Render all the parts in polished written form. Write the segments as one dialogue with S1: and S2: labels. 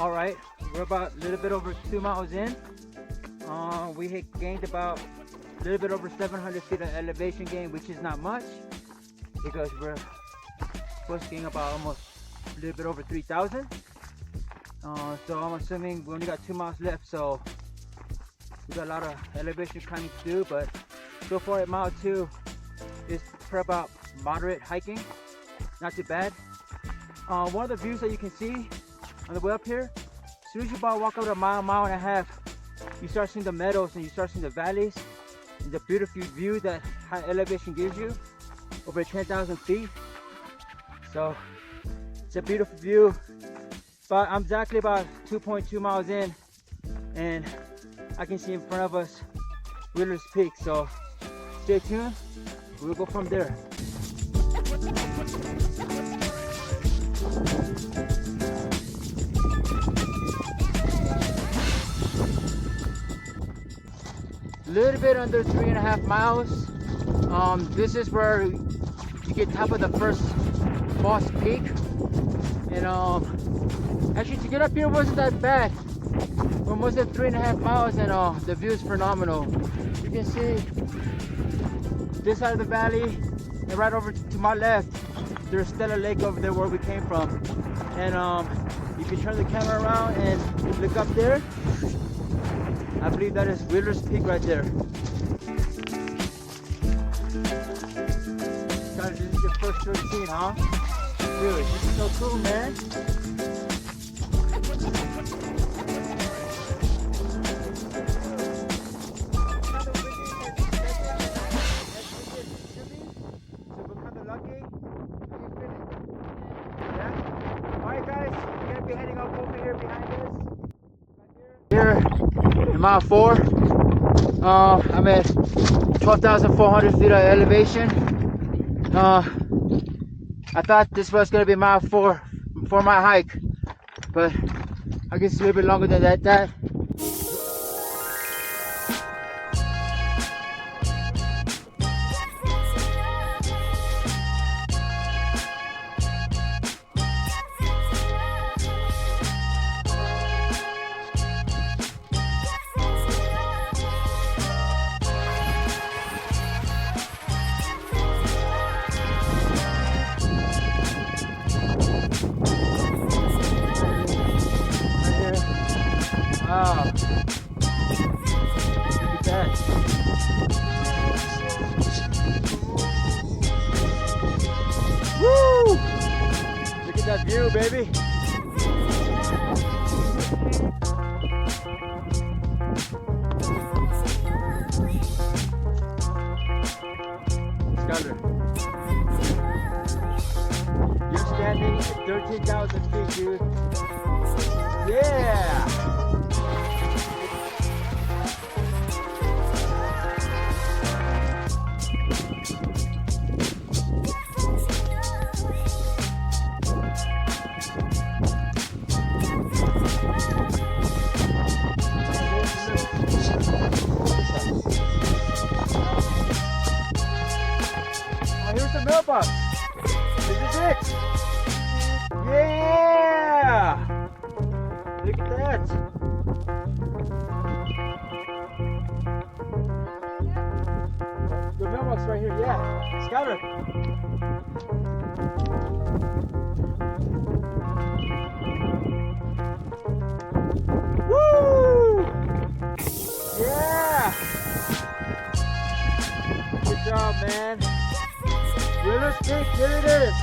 S1: All right, we're about a little bit over 2 miles in. We had gained about a little bit over 700 feet of elevation gain, which is not much because we're supposed to gain about almost a little bit over 3,000. So I'm assuming we only got 2 miles left, so we got a lot of elevation climbing to do, but so far at mile 2 is for about moderate hiking, not too bad. One of the views that you can see on the way up here, as soon as you about walk up to a mile and a half, you start seeing the meadows and you start seeing the valleys and the beautiful view that high elevation gives you over 10,000 feet. So it's a beautiful view. But I'm exactly about 2.2 miles in and I can see in front of us Wheeler's Peak. So stay tuned, we'll go from there. A little bit under 3.5 miles. This is where you get top of the first boss peak. And actually to get up here wasn't that bad. We're almost at 3.5 miles and the view is phenomenal. You can see this side of the valley and right over to my left there's Stella Lake over there where we came from. And you can turn the camera around and look up there. I believe that is Wheeler's Peak right there. Guys, this is your first tour scene, huh? Dude, this is so cool, man. Alright guys, we're gonna be heading up over here behind us. Here in mile 4, I'm at 12,400 feet of elevation. I thought this was gonna be mile 4 for my hike, but I guess it's a little bit longer than that. Wow. Look at that. Woo! Look at that view, baby. Skyler, you're standing at 13,000 feet, dude. Yeah! Oh, here's the mailbox. This is it. Yeah! Look at that. The mailbox right here, yeah. Skyler. Woo! Yeah! Good job, man. Wheeler's Peak, here it is.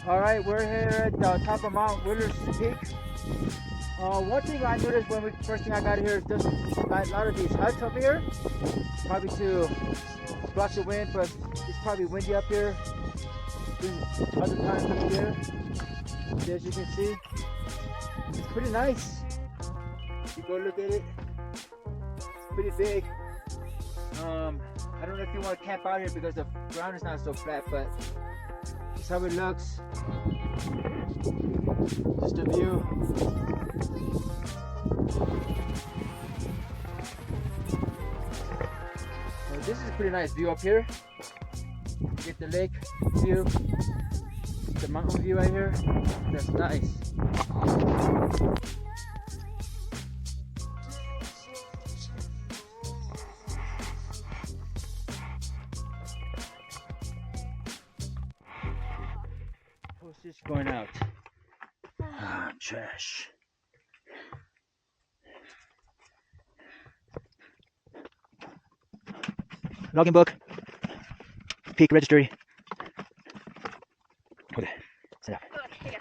S1: Alright, we're here at the top of Mount Wheeler's Peak. One thing I noticed when first thing I got here is just a lot of these huts up here. Probably to block the wind, but it's probably windy up here. There's other times up here. As you can see, it's pretty nice. You go look at it. It's pretty big. I don't know if you want to camp out here because the ground is not so flat, but it's how it looks. Just a view. So this is a pretty nice view up here. Get the lake view, the mountain view right here. That's nice. Postage going out. Ah, trash. Login book. Peak registry. Okay, sit up.
S2: Okay,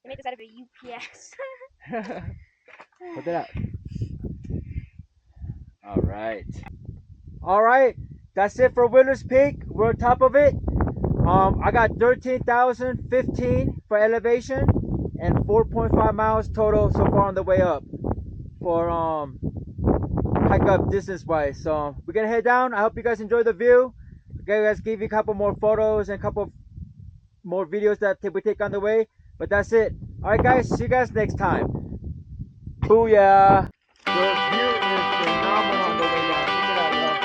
S2: I made this out of a UPS.
S1: Put that out. All right. All right. That's it for Wheeler's Peak. We're on top of it. I got 13,015 for elevation and 4.5 miles total so far on the way up for hike up distance wise. So we're gonna head down. I hope you guys enjoy the view. Okay, guys, give you a couple more photos and a couple more videos that we take on the way. But that's it. All right, guys. See you guys next time. Booyah! The view is phenomenal on the way down. Look at that, y'all.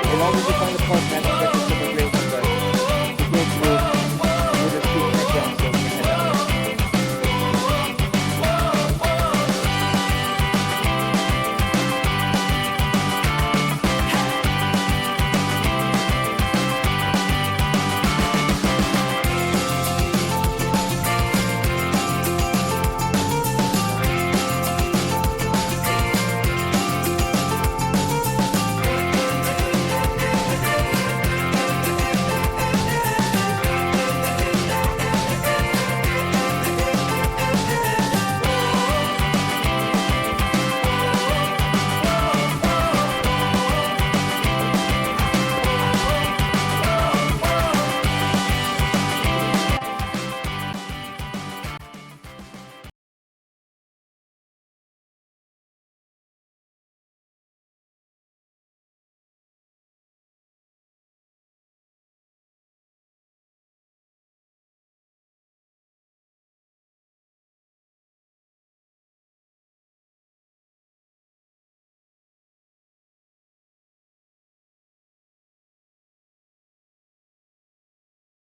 S1: As long as you find the park, that's